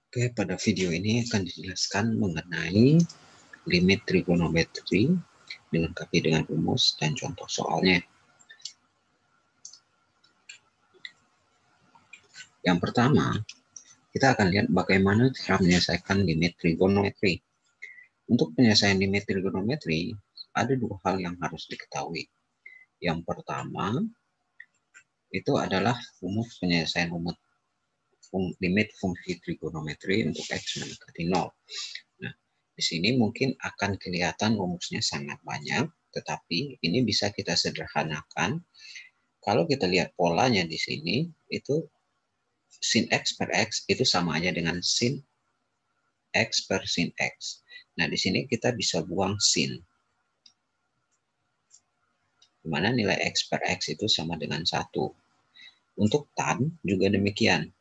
Oke, pada video ini akan dijelaskan mengenai limit trigonometri dilengkapi dengan rumus dan contoh soalnya. Yang pertama, kita akan lihat bagaimana cara menyelesaikan limit trigonometri. Untuk penyelesaian limit trigonometri, ada dua hal yang harus diketahui. Yang pertama, itu adalah rumus penyelesaian limit fungsi trigonometri untuk X mendekati 0. Nah, di sini mungkin akan kelihatan rumusnya sangat banyak, tetapi ini bisa kita sederhanakan. Kalau kita lihat polanya di sini, itu sin X per X itu sama aja dengan sin X per sin X. Nah, di sini kita bisa buang sin. Di mana nilai X per X itu sama dengan 1. Untuk tan juga demikian.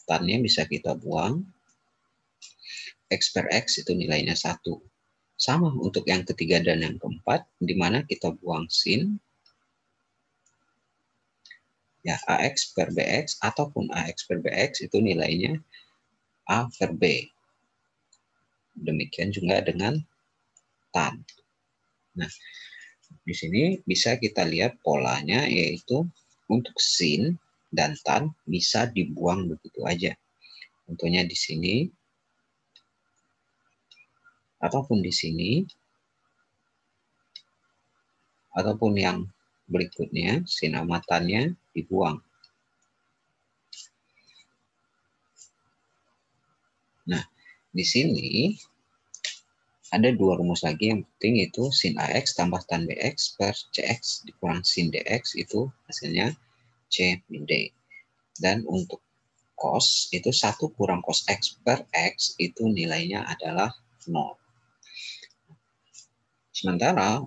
Tannya bisa kita buang. X per X itu nilainya 1. Sama untuk yang ketiga dan yang keempat, di mana kita buang sin. Ya, AX per BX ataupun AX per BX itu nilainya A per B. Demikian juga dengan tan. Nah, di sini bisa kita lihat polanya, yaitu untuk sin dan tan bisa dibuang begitu aja. Contohnya di sini, ataupun di sini, ataupun yang berikutnya, sin amatannya dibuang. Nah, di sini ada dua rumus lagi yang penting, itu sin AX tambah tan BX per CX dikurang sin DX, itu hasilnya C min D. Dan untuk cos itu 1 kurang cos X per X itu nilainya adalah 0. Sementara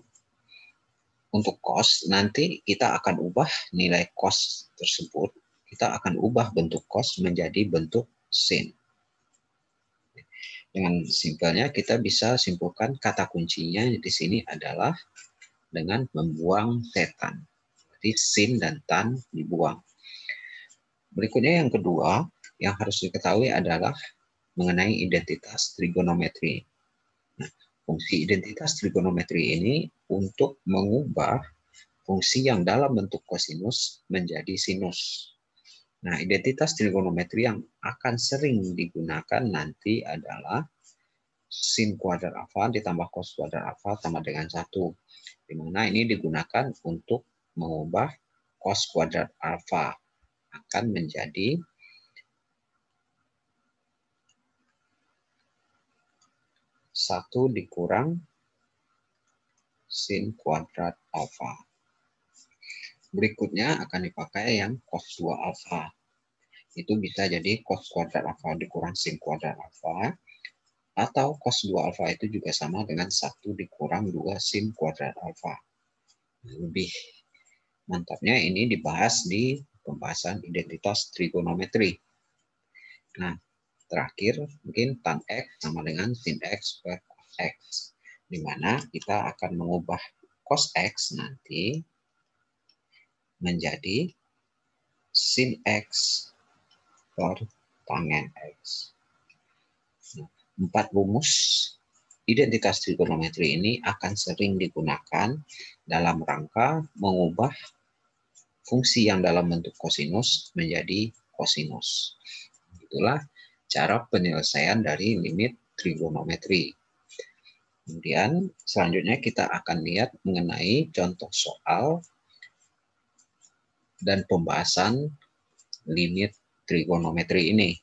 untuk cos nanti kita akan ubah nilai cos tersebut, kita akan ubah bentuk cos menjadi bentuk sin. Dengan simpelnya kita bisa simpulkan kata kuncinya di sini adalah dengan membuang setan. Jadi sin dan tan dibuang. Berikutnya yang kedua yang harus diketahui adalah mengenai identitas trigonometri. Nah, fungsi identitas trigonometri ini untuk mengubah fungsi yang dalam bentuk kosinus menjadi sinus. Nah, identitas trigonometri yang akan sering digunakan nanti adalah sin kuadrat alfa ditambah cos kuadrat alfa sama dengan 1. Di mana ini digunakan untuk mengubah cos kuadrat alfa akan menjadi satu dikurang sin kuadrat alfa. Berikutnya akan dipakai yang cos 2 alfa. Itu bisa jadi cos kuadrat alfa dikurang sin kuadrat alfa. Atau cos 2 alfa itu juga sama dengan 1 dikurang 2 sin kuadrat alfa. Lebih mantapnya ini dibahas di pembahasan identitas trigonometri. Nah, terakhir mungkin tan X sama dengan sin X per cos X. Di mana kita akan mengubah cos X nanti menjadi sin X per tangen X. Nah, 4 rumus identitas trigonometri ini akan sering digunakan dalam rangka mengubah fungsi yang dalam bentuk kosinus menjadi kosinus. Itulah cara penyelesaian dari limit trigonometri. Kemudian selanjutnya kita akan lihat mengenai contoh soal dan pembahasan limit trigonometri ini.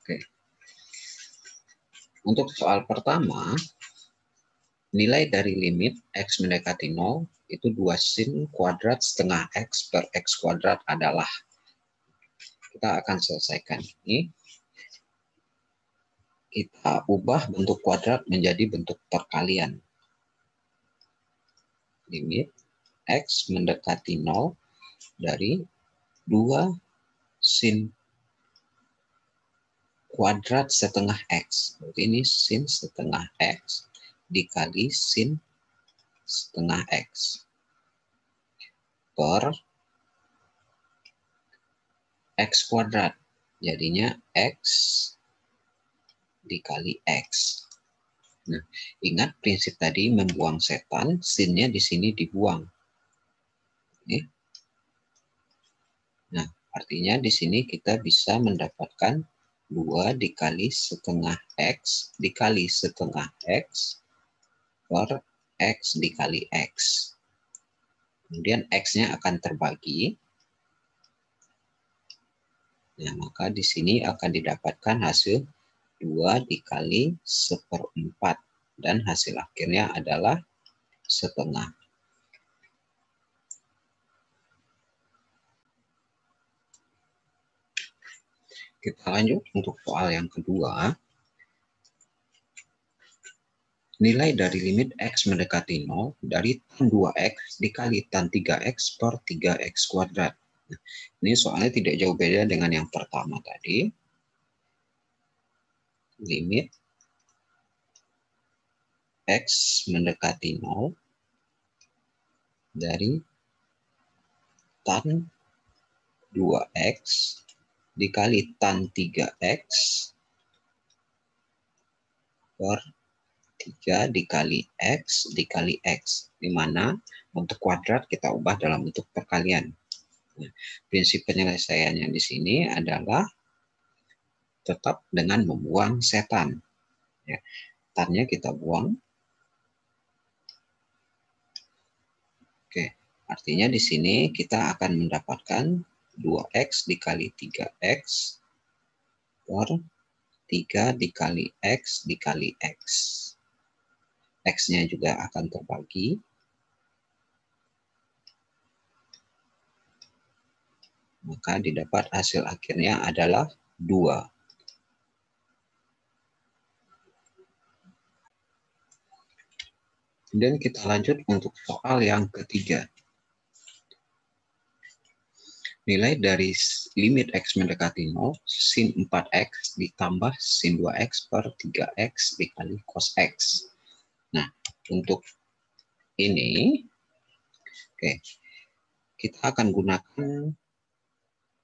Oke. Untuk soal pertama, nilai dari limit X mendekati 0 itu 2 sin kuadrat setengah X per X kuadrat adalah. Kita akan selesaikan ini. Kita ubah bentuk kuadrat menjadi bentuk perkalian. Limit X mendekati 0 dari 2 sin kuadrat setengah X. Berarti ini sin setengah X dikali sin setengah X per X kuadrat. Jadinya X dikali X. Nah, ingat prinsip tadi membuang setan, sin-nya di sini dibuang. Oke. Nah, artinya di sini kita bisa mendapatkan 2 dikali setengah X dikali setengah X per X dikali X. Kemudian X-nya akan terbagi. Nah, maka di sini akan didapatkan hasil 2 dikali 1/4. Dan hasil akhirnya adalah setengah. Kita lanjut untuk soal yang kedua. Nilai dari limit X mendekati 0 dari tan 2X dikali tan 3X per 3X kuadrat. Nah, ini soalnya tidak jauh beda dengan yang pertama tadi. Limit X mendekati 0 dari tan 2X dikali tan 3X per 3 dikali X dikali X. Di mana untuk kuadrat kita ubah dalam bentuk perkalian. Nah, prinsip penyelesaiannya di sini adalah tetap dengan membuang setan. Ya, tannya kita buang. Oke, artinya di sini kita akan mendapatkan 2X dikali 3X per 3 dikali X dikali X. X-nya juga akan terbagi. Maka didapat hasil akhirnya adalah 2. Kemudian kita lanjut untuk soal yang ketiga. Nilai dari limit X mendekati 0, sin 4X ditambah sin 2X per 3X dikali cos X. Nah, untuk ini, oke, kita akan gunakan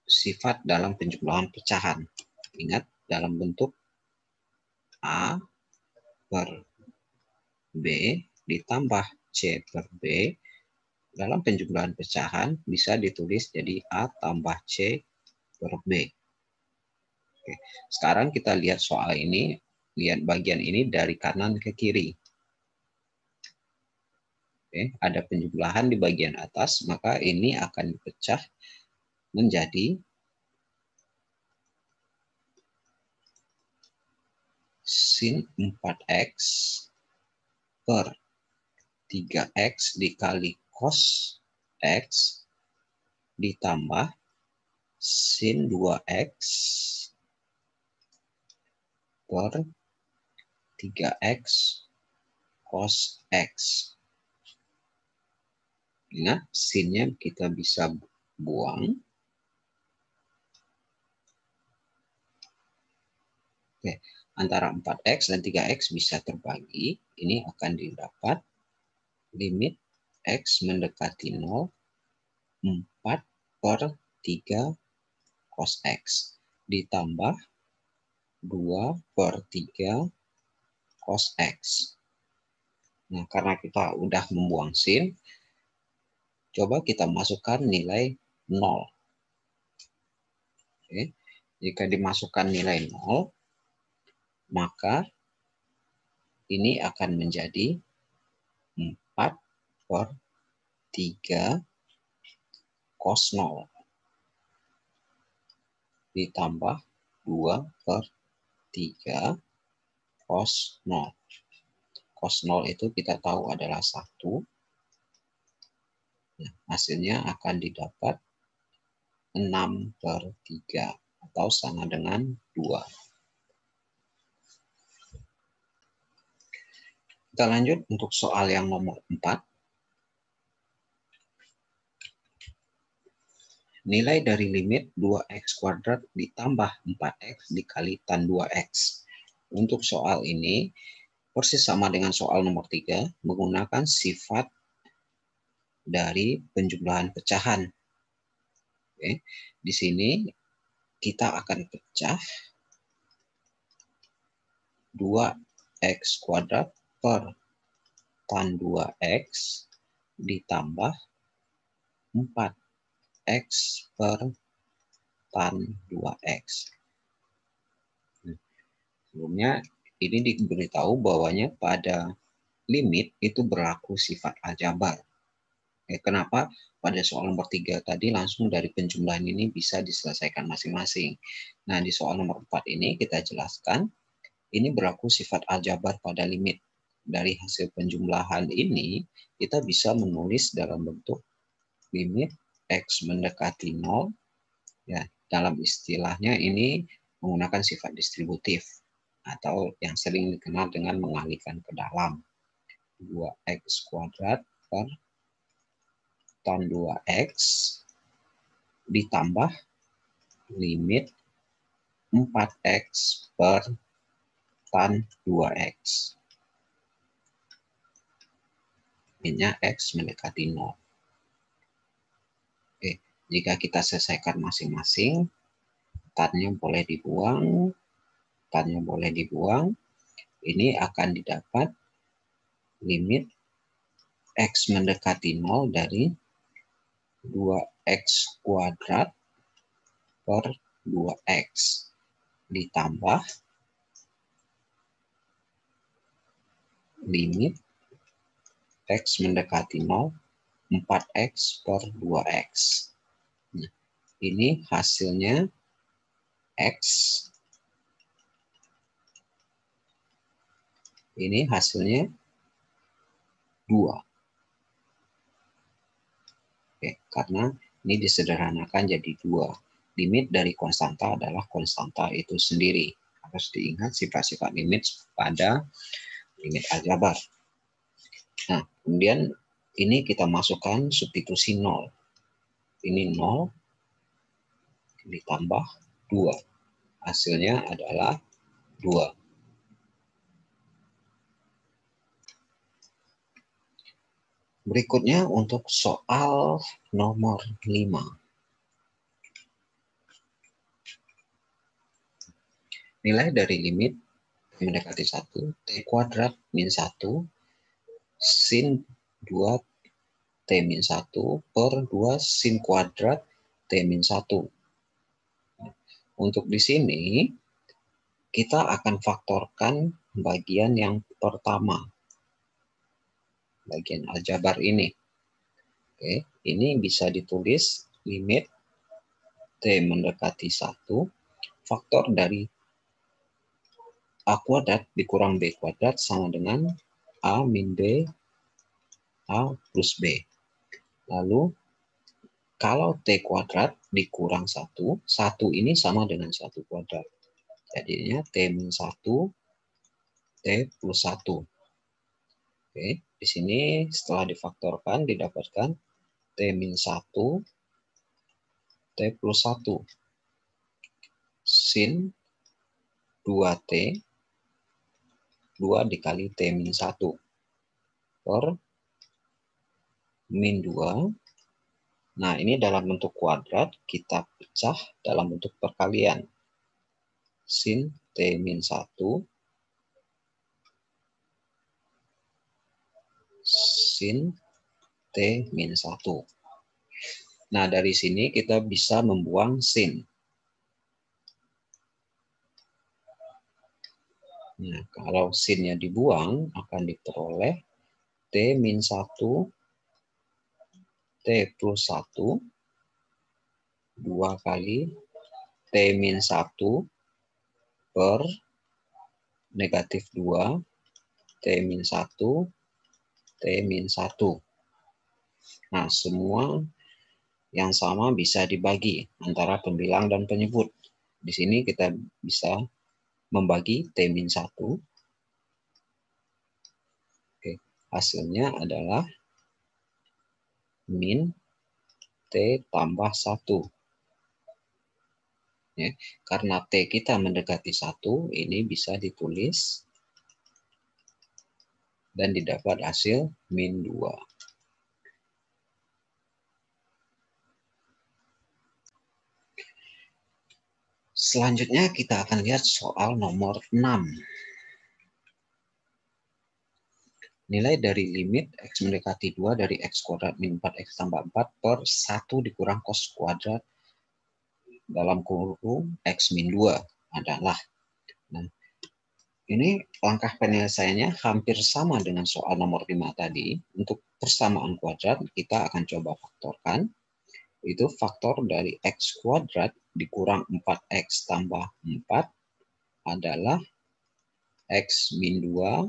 sifat dalam penjumlahan pecahan. Ingat, dalam bentuk A per B ditambah C per B, dalam penjumlahan pecahan bisa ditulis jadi A tambah C per B. Oke, sekarang kita lihat soal ini, lihat bagian ini dari kanan ke kiri. Oke, ada penjumlahan di bagian atas, maka ini akan dipecah menjadi sin 4X per 3X dikali cos X ditambah sin 2X per 3X cos X. Ingat, sin-nya kita bisa buang. Oke, antara 4X dan 3X bisa terbagi. Ini akan didapat limit X mendekati 0, 4 per 3 cos X ditambah 2 per 3 cos X. Nah, karena kita udah membuang sin, coba kita masukkan nilai 0. Oke. Jika dimasukkan nilai 0, maka ini akan menjadi 4 per 3 cos 0 ditambah 2 per 3 cos 0. Cos 0 itu kita tahu adalah 1. Nah, hasilnya akan didapat 6 per 3 atau sama dengan 2. Kita lanjut untuk soal yang nomor 4. Nilai dari limit 2X kuadrat ditambah 4X dikali tan 2X. Untuk soal ini, persis sama dengan soal nomor 3, menggunakan sifat dari penjumlahan pecahan. Oke. Di sini kita akan pecah 2x kuadrat per tan 2x ditambah 4x per tan 2x. Sebelumnya ini diberitahu bahwanya pada limit itu berlaku sifat aljabar. Kenapa pada soal nomor 3 tadi langsung dari penjumlahan ini bisa diselesaikan masing-masing. Nah, di soal nomor 4 ini kita jelaskan ini berlaku sifat aljabar pada limit. Dari hasil penjumlahan ini kita bisa menulis dalam bentuk limit x mendekati 0. Ya, dalam istilahnya ini menggunakan sifat distributif atau yang sering dikenal dengan mengalihkan ke dalam. 2x kuadrat per tan 2x ditambah limit 4x per tan 2x. Limitnya x mendekati 0. Oke, jika kita selesaikan masing-masing, tannya boleh dibuang, tannya boleh dibuang. Ini akan didapat limit x mendekati 0 dari 2x kuadrat per 2x ditambah limit x mendekati 0 4x per 2x. Nah, ini hasilnya x. Ini hasilnya 2. Oke, karena ini disederhanakan jadi 2. Limit dari konstanta adalah konstanta itu sendiri. Harus diingat sifat-sifat limit pada limit aljabar. Nah, kemudian ini kita masukkan substitusi 0. Ini 0 ditambah 2. Hasilnya adalah 2. Berikutnya untuk soal nomor 5. Nilai dari limit mendekati 1, t kuadrat min 1, sin 2 t min 1 per 2 sin kuadrat t min 1. Untuk di sini, kita akan faktorkan bagian yang pertama. Bagian aljabar ini. Oke, ini bisa ditulis limit t mendekati 1, faktor dari a kuadrat dikurang b kuadrat sama dengan a min b, a plus b. Lalu, kalau t kuadrat dikurang 1, 1 ini sama dengan 1 kuadrat. Jadinya t min 1, t plus 1. Oke, di sini setelah difaktorkan didapatkan t min 1, t plus 1. Sin 2t, 2 dikali t min 1 per min 2. Nah, ini dalam bentuk kuadrat, kita pecah dalam bentuk perkalian. Sin t min 1, sin t min 1. Nah, dari sini kita bisa membuang sin. Nah, kalau sinnya dibuang, akan diperoleh t min 1, t plus 1, 2 kali t min 1 per negatif 2, t min 1, t min 1. Nah, semua yang sama bisa dibagi antara pembilang dan penyebut. Di sini kita bisa membagi t min 1. Oke, hasilnya adalah min t tambah 1. Ya, karena t kita mendekati 1, ini bisa ditulis dan didapat hasil min 2. Selanjutnya kita akan lihat soal nomor 6. Nilai dari limit X mendekati 2 dari X kuadrat min 4X tambah 4 per 1 dikurang cos kuadrat dalam kurung X min 2 adalah. Nah, ini langkah penyelesaiannya hampir sama dengan soal nomor 5 tadi. Untuk persamaan kuadrat, kita akan coba faktorkan. Itu faktor dari X kuadrat dikurang 4X tambah 4 adalah X min 2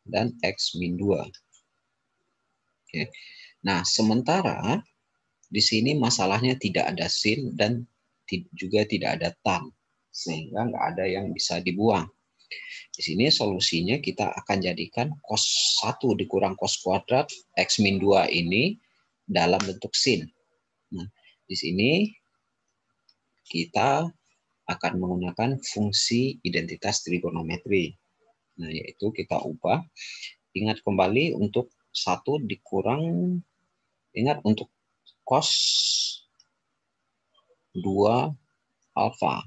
dan X min 2. Oke. Nah, sementara di sini masalahnya tidak ada sin dan juga tidak ada tan. Sehingga nggak ada yang bisa dibuang. Di sini solusinya kita akan jadikan cos 1 dikurang cos kuadrat X min 2 ini dalam bentuk sin. Nah, di sini kita akan menggunakan fungsi identitas trigonometri. Nah, yaitu kita ubah. Ingat kembali untuk 1 dikurang, ingat untuk cos 2 alfa.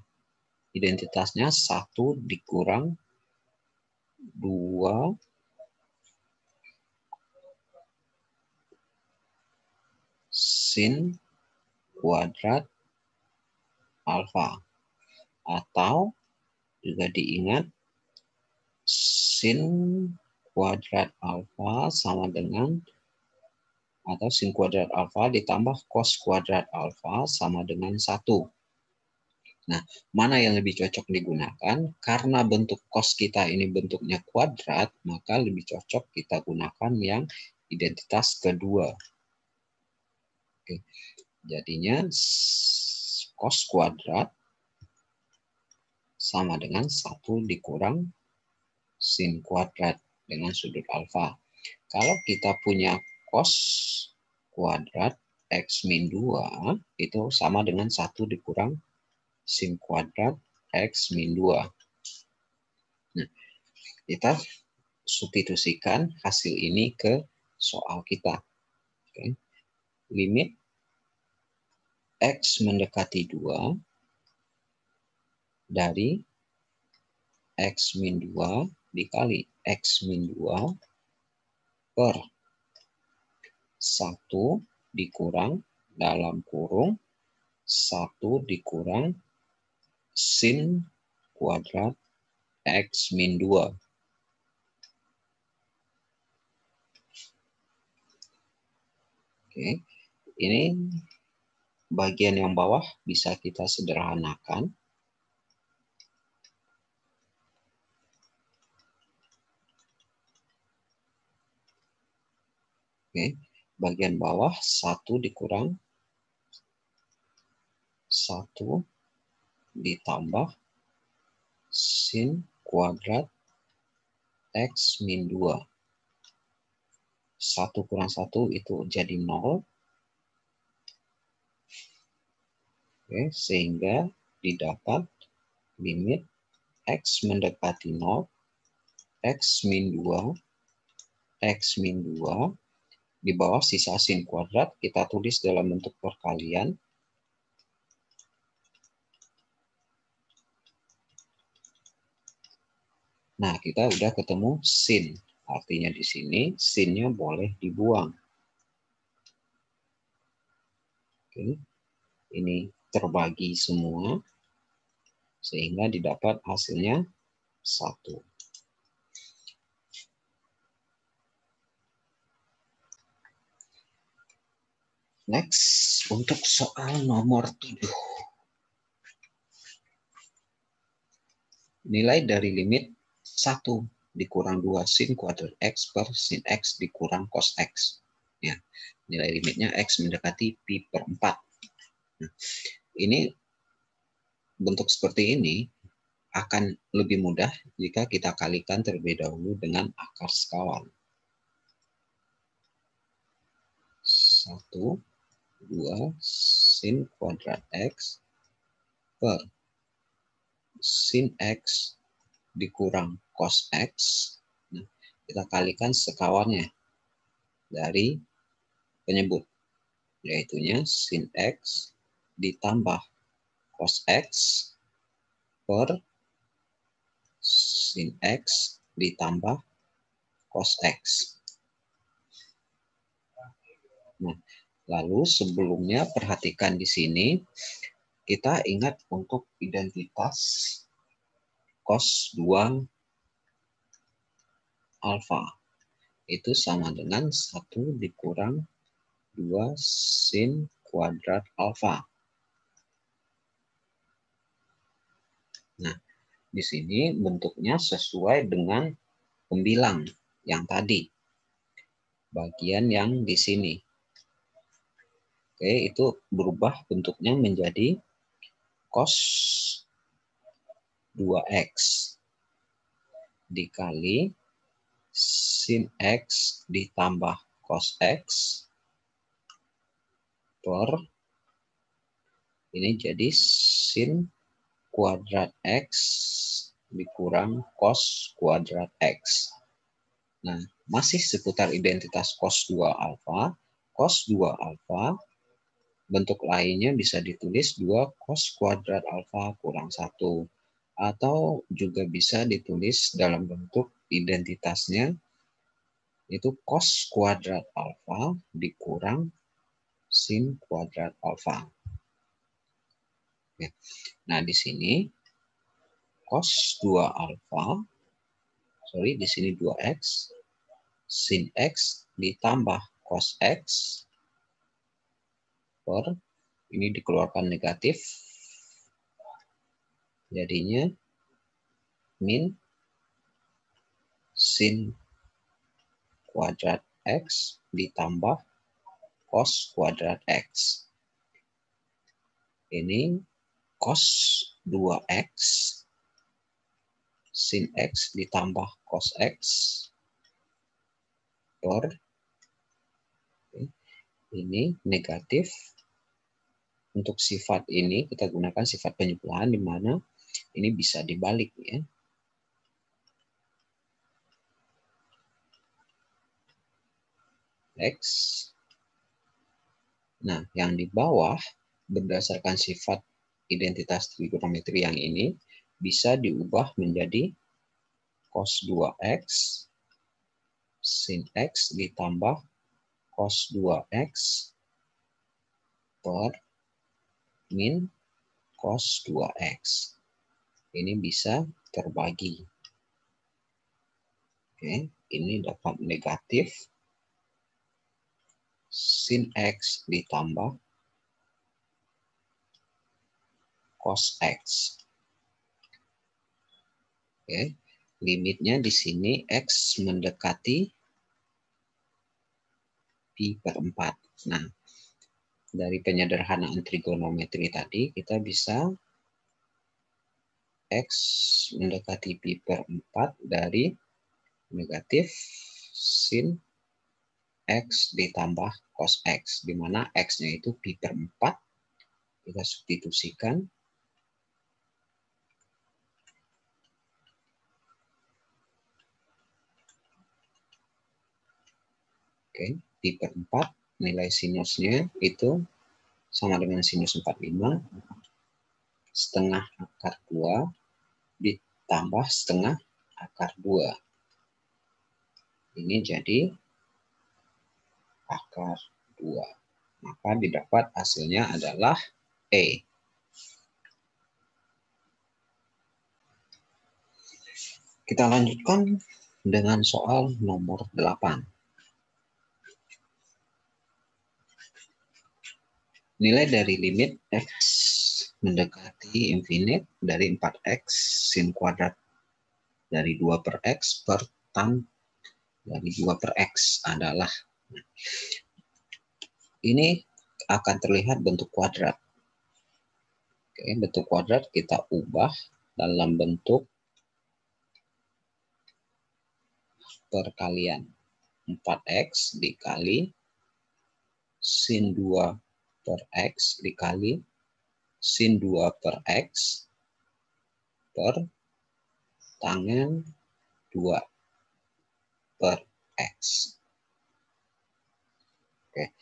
Identitasnya 1 dikurang 2 sin kuadrat alfa. Atau juga diingat sin kuadrat alfa sama dengan, atau sin kuadrat alfa ditambah cos kuadrat alfa sama dengan 1. Nah, mana yang lebih cocok digunakan? Karena bentuk cos kita ini bentuknya kuadrat, maka lebih cocok kita gunakan yang identitas kedua. Oke. Jadinya cos kuadrat sama dengan 1 dikurang sin kuadrat dengan sudut alfa. Kalau kita punya cos kuadrat X min 2 itu sama dengan 1 dikurang sin kuadrat X min 2. Nah, kita substitusikan hasil ini ke soal kita. Oke. Limit X mendekati 2 dari X min 2 dikali X min 2 per 1 dikurang dalam kurung 1 dikurang sin kuadrat X min 2. Oke, ini bagian yang bawah bisa kita sederhanakan. Oke, bagian bawah 1 dikurang 1 ditambah sin kuadrat X min 2. 1 kurang 1 itu jadi 0. Oke, sehingga didapat limit X mendekati 0, X min 2, X min 2, di bawah sisa sin kuadrat, kita tulis dalam bentuk perkalian. Nah, kita udah ketemu sin. Artinya di sini sinnya boleh dibuang. Oke. Ini terbagi semua sehingga didapat hasilnya 1. Next, untuk soal nomor 7. Nilai dari limit 1 dikurang 2 sin kuadrat X per sin X dikurang cos X. Ya, nilai limitnya X mendekati pi per 4. Nah, ini bentuk seperti ini akan lebih mudah jika kita kalikan terlebih dahulu dengan akar sekawan. 1, 2 sin kuadrat X per sin X dikurang cos X. Nah, kita kalikan sekawannya dari penyebut, yaitunya sin X ditambah cos X per sin X ditambah cos X. Nah, lalu sebelumnya perhatikan di sini, kita ingat untuk identitas cos 2 alfa. Itu sama dengan 1 dikurang 2 sin kuadrat alfa. Nah, di sini bentuknya sesuai dengan pembilang yang tadi. Bagian yang di sini. Oke, itu berubah bentuknya menjadi cos 2X dikali sin X ditambah cos X per ini jadi sin kuadrat X dikurang cos kuadrat X. Nah, masih seputar identitas cos 2 alfa. Cos 2 alfa, bentuk lainnya bisa ditulis 2 cos kuadrat alfa kurang 1. Atau juga bisa ditulis dalam bentuk identitasnya, itu cos kuadrat alfa dikurang sin kuadrat alfa. Nah, di sini cos 2 alfa, di sini 2X, sin X ditambah cos X per, ini dikeluarkan negatif, jadinya min sin kuadrat X ditambah cos kuadrat X. Ini cos 2X sin X ditambah cos X per, ini negatif. Untuk sifat ini kita gunakan sifat penyebelahan di mana ini bisa dibalik ya. X. Nah, yang di bawah berdasarkan sifat identitas trigonometri yang ini bisa diubah menjadi cos 2X sin X ditambah cos 2X per min cos 2X. Ini bisa terbagi. Oke, ini dapat negatif sin X ditambah cos X. Oke, limitnya di sini X mendekati pi per 4. Nah, dari penyederhanaan trigonometri tadi, kita bisa X mendekati pi per 4 dari negatif sin X ditambah cos X, di mana X-nya itu pi per 4, kita substitusikan. Oke, pi per 4, nilai sinusnya itu sama dengan sinus 45, setengah akar 2 ditambah setengah akar 2. Ini jadi akar 2. Maka didapat hasilnya adalah E. Kita lanjutkan dengan soal nomor 8. Nilai dari limit X mendekati infinite dari 4X sin kuadrat dari 2 per X per tan dari 2 per X adalah, ini akan terlihat bentuk kuadrat. Oke, bentuk kuadrat kita ubah dalam bentuk perkalian 4X dikali sin 2 per X dikali sin 2 per X per tangen 2 per X. Oke,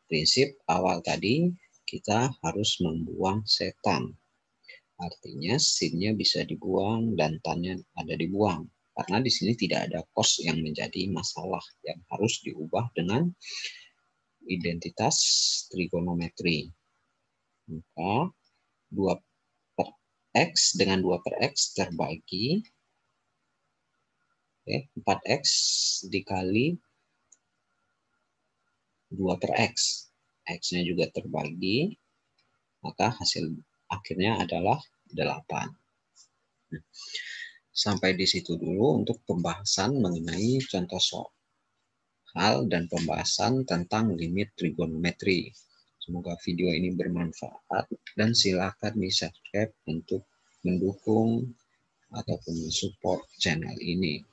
prinsip awal tadi kita harus membuang setan. Artinya sin-nya bisa dibuang dan tan-nya ada dibuang. Karena di sini tidak ada cos yang menjadi masalah yang harus diubah dengan identitas trigonometri. Maka 2 per X dengan 2 per X terbagi 4X dikali 2 per X. X-nya juga terbagi, maka hasil akhirnya adalah 8. Sampai di situ dulu untuk pembahasan mengenai contoh soal dan pembahasan tentang limit trigonometri. Semoga video ini bermanfaat dan silakan di-subscribe untuk mendukung ataupun support channel ini.